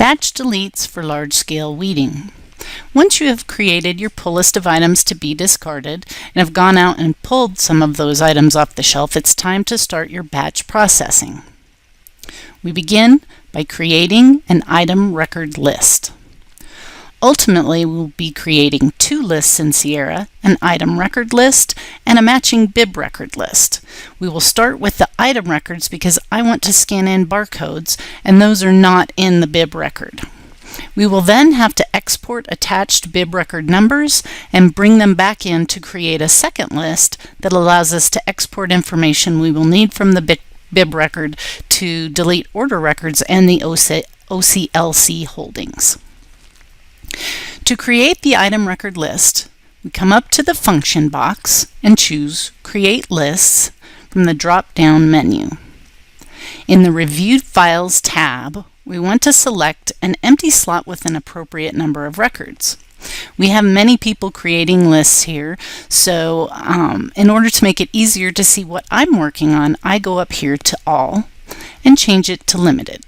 Batch deletes for large-scale weeding. Once you have created your pull list of items to be discarded and have gone out and pulled some of those items off the shelf, it's time to start your batch processing. We begin by creating an item record list. Ultimately, we'll be creating two lists in Sierra, an item record list and a matching bib record list. We will start with the item records because I want to scan in barcodes, and those are not in the bib record. We will then have to export attached bib record numbers and bring them back in to create a second list that allows us to export information we will need from the bib record to delete order records and the OCLC holdings. To create the item record list, we come up to the function box and choose Create Lists from the drop-down menu. In the Reviewed Files tab, we want to select an empty slot with an appropriate number of records. We have many people creating lists here, so in order to make it easier to see what I'm working on, I go up here to All and change it to Limited.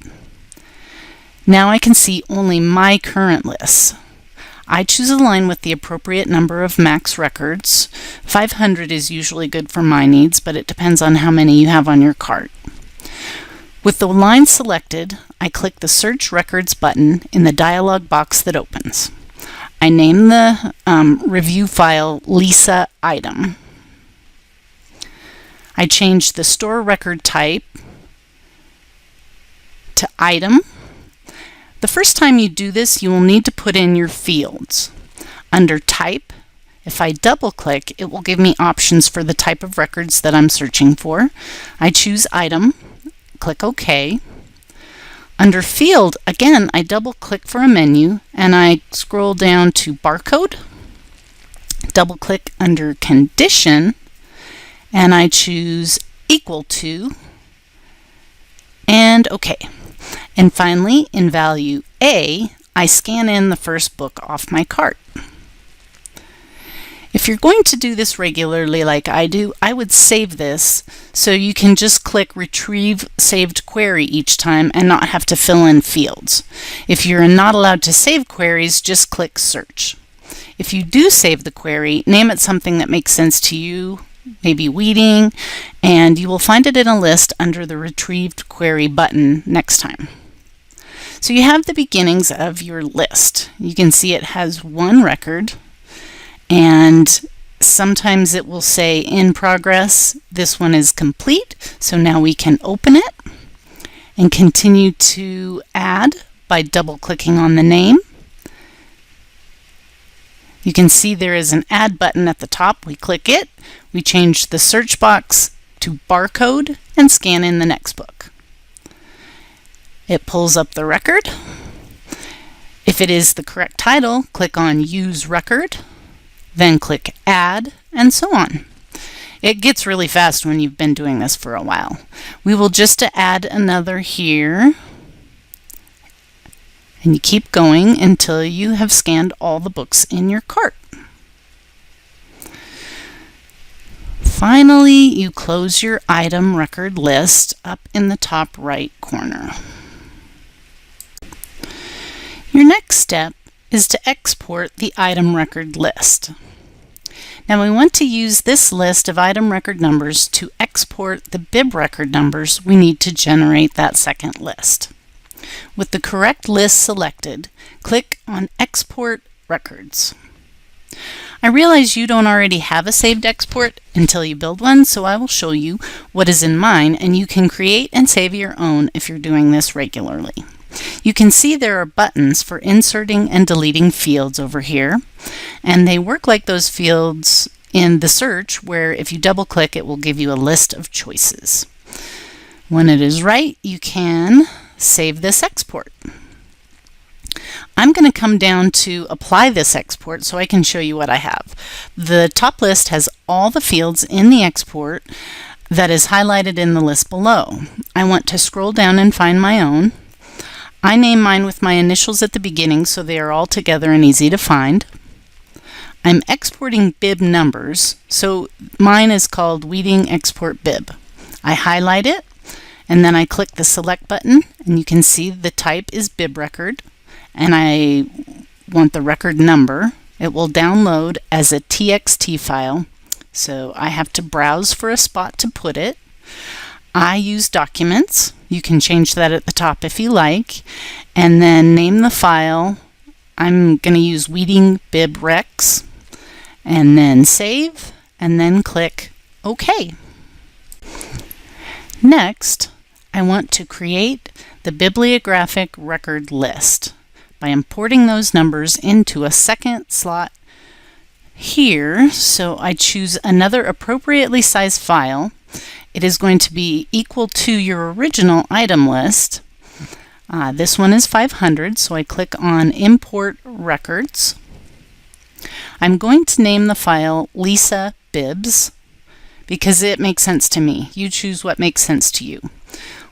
Now I can see only my current lists. I choose a line with the appropriate number of max records. 500 is usually good for my needs, but it depends on how many you have on your cart. With the line selected, I click the Search Records button in the dialog box that opens. I name the review file Lisa Item. I change the store record type to Item. The first time you do this, you will need to put in your fields. Under Type, if I double-click, it will give me options for the type of records that I'm searching for. I choose Item, click OK. Under Field, again, I double-click for a menu, and I scroll down to Barcode, double-click under Condition, and I choose Equal to, and OK. And finally, in value A, I scan in the first book off my cart. If you're going to do this regularly like I do, I would save this so you can just click Retrieve Saved Query each time and not have to fill in fields. If you're not allowed to save queries, just click Search. If you do save the query, name it something that makes sense to you, maybe weeding, and you will find it in a list under the Retrieved Query button next time. So you have the beginnings of your list. You can see it has one record, and sometimes it will say in progress. This one is complete, so now we can open it and continue to add by double-clicking on the name. You can see there is an Add button at the top. We click it, we change the search box to Barcode, and scan in the next book. It pulls up the record. If it is the correct title, click on Use Record, then click Add, and so on. It gets really fast when you've been doing this for a while. We will just add another here, and you keep going until you have scanned all the books in your cart. Finally, you close your item record list up in the top right corner. Your next step is to export the item record list. Now we want to use this list of item record numbers to export the bib record numbers we need to generate that second list. With the correct list selected, click on Export Records. I realize you don't already have a saved export until you build one, so I will show you what is in mine, and you can create and save your own if you're doing this regularly. You can see there are buttons for inserting and deleting fields over here, and they work like those fields in the search, where if you double click it will give you a list of choices. When it is right, you can save this export. I'm going to come down to apply this export so I can show you what I have. The top list has all the fields in the export that is highlighted in the list below. I want to scroll down and find my own. I name mine with my initials at the beginning so they are all together and easy to find. I'm exporting bib numbers, so mine is called Weeding Export Bib. I highlight it and then I click the select button, and you can see the type is bib record, and I want the record number. It will download as a TXT file, so I have to browse for a spot to put it. I use documents. You can change that at the top if you like, and then name the file. I'm going to use Weeding Bib Recs, and then save, and then click OK. Next, I want to create the bibliographic record list by importing those numbers into a second slot here. So I choose another appropriately sized file. It is going to be equal to your original item list. This one is 500, so I click on Import Records. I'm going to name the file Lisa Bibs because it makes sense to me. You choose what makes sense to you.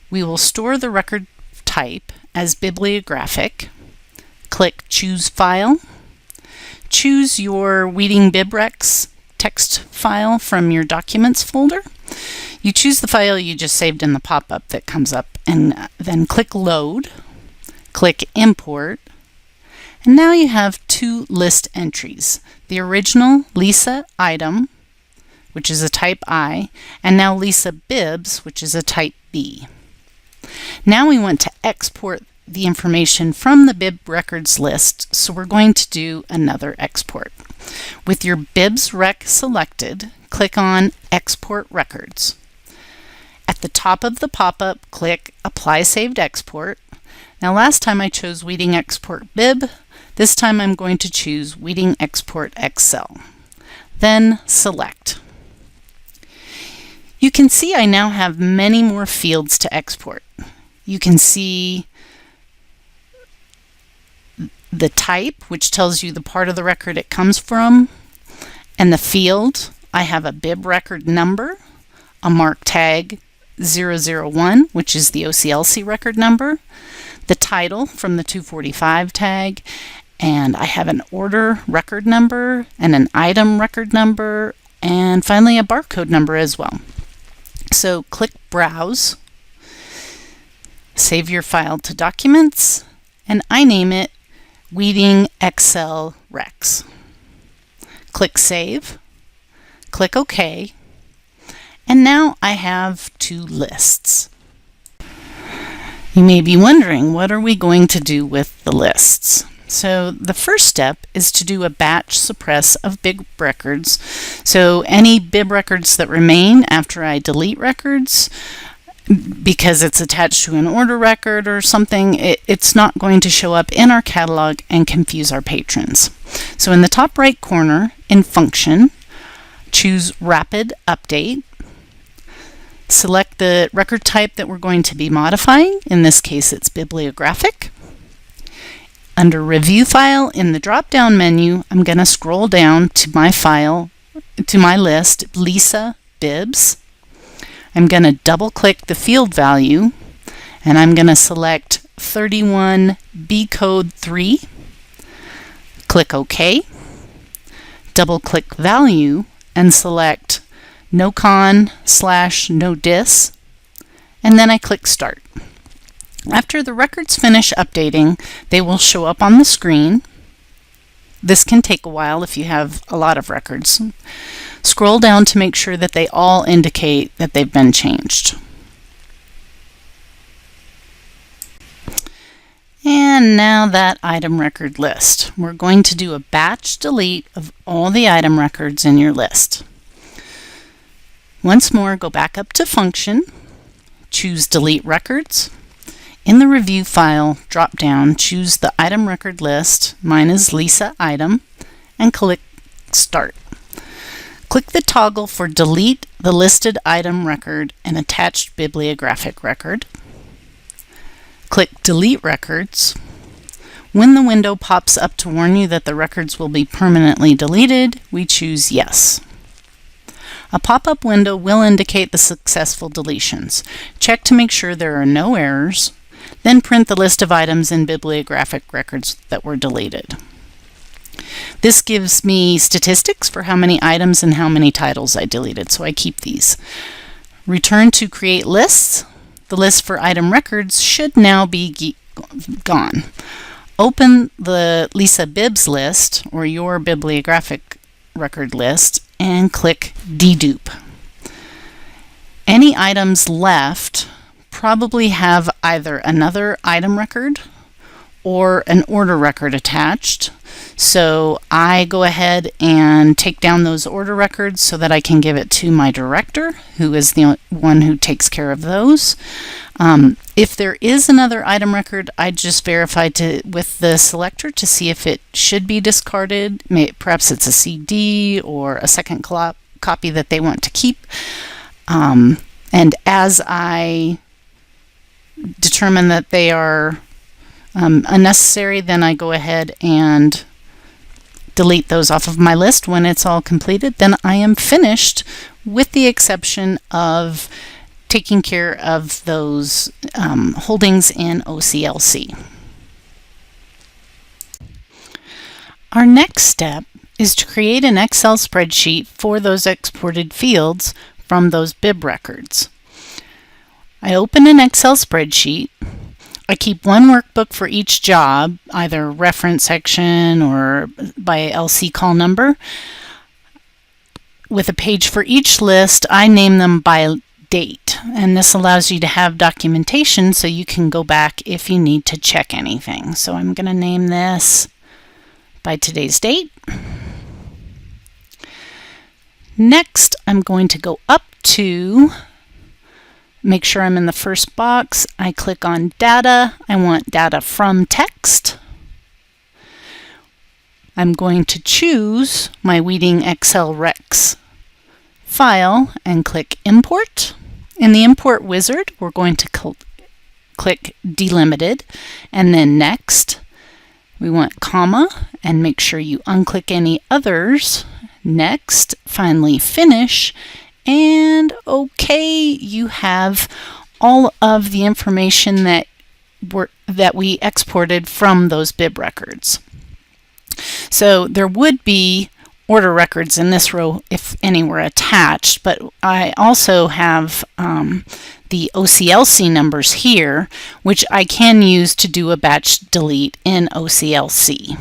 We will store the record type as bibliographic. Click Choose File. Choose your Weeding Bib Recs text file from your Documents folder. You choose the file you just saved in the pop-up that comes up, and then click Load. Click Import. And now you have two list entries. The original Lisa item, which is a type I, and now Lisa Bibs, which is a type B. Now we want to export the information from the bib records list, so we're going to do another export. With your bibs rec selected, click on Export Records. At the top of the pop-up, click Apply Saved Export. Now last time I chose Weeding Export Bib. This time I'm going to choose Weeding Export Excel. Then select. You can see I now have many more fields to export. You can see the type, which tells you the part of the record it comes from, and the field. I have a bib record number, a mark tag 001, which is the OCLC record number, the title from the 245 tag, and I have an order record number and an item record number, and finally a barcode number as well. So click Browse, save your file to Documents, and I name it Weeding Excel Recs. Click Save, click OK, and now I have two lists. You may be wondering, what are we going to do with the lists? So the first step is to do a batch suppress of bib records. So any bib records that remain after I delete records, because it's attached to an order record or something, it's not going to show up in our catalog and confuse our patrons. So in the top right corner, in Function, choose Rapid Update. Select the record type that we're going to be modifying. In this case, it's bibliographic. Under Review File, in the drop-down menu, I'm going to scroll down to my file, to my list, Lisa Bibs. I'm going to double-click the field value, and I'm going to select 31 B code 3. Click OK. Double-click Value, and select nocon/nodis, and then I click Start. After the records finish updating, they will show up on the screen. This can take a while if you have a lot of records. Scroll down to make sure that they all indicate that they've been changed. And now that item record list. We're going to do a batch delete of all the item records in your list. Once more, go back up to Function, choose Delete Records. In the Review File drop-down, choose the item record list, mine is Lisa Item, and click Start. Click the toggle for Delete the listed item record and attached bibliographic record. Click Delete Records. When the window pops up to warn you that the records will be permanently deleted, we choose Yes. A pop-up window will indicate the successful deletions. Check to make sure there are no errors. Then print the list of items in bibliographic records that were deleted. This gives me statistics for how many items and how many titles I deleted, so I keep these. Return to Create Lists. The list for item records should now be gone. Open the Lisa Bibbs list or your bibliographic record list and click Dedupe. Any items left probably have either another item record or an order record attached. So I go ahead and take down those order records so that I can give it to my director, who is the one who takes care of those. If there is another item record, I just verify with the selector to see if it should be discarded. Perhaps it's a CD or a second copy that they want to keep. And as I determine that they are unnecessary, then I go ahead and delete those off of my list. When it's all completed, then I am finished, with the exception of taking care of those holdings in OCLC. Our next step is to create an Excel spreadsheet for those exported fields from those bib records. I open an Excel spreadsheet. I keep one workbook for each job, either reference section or by LC call number. With a page for each list, I name them by date, and this allows you to have documentation so you can go back if you need to check anything. So I'm going to name this by today's date. Next, I'm going to go up to make sure I'm in the first box. I click on Data. I want data from text. I'm going to choose my Weeding Excel Recs file and click Import. In the Import wizard, we're going to click Delimited and then Next. We want comma, and make sure you unclick any others. Next, finally Finish. And okay, you have all of the information that we exported from those bib records. So there would be order records in this row if any were attached, but I also have the OCLC numbers here, which I can use to do a batch delete in OCLC.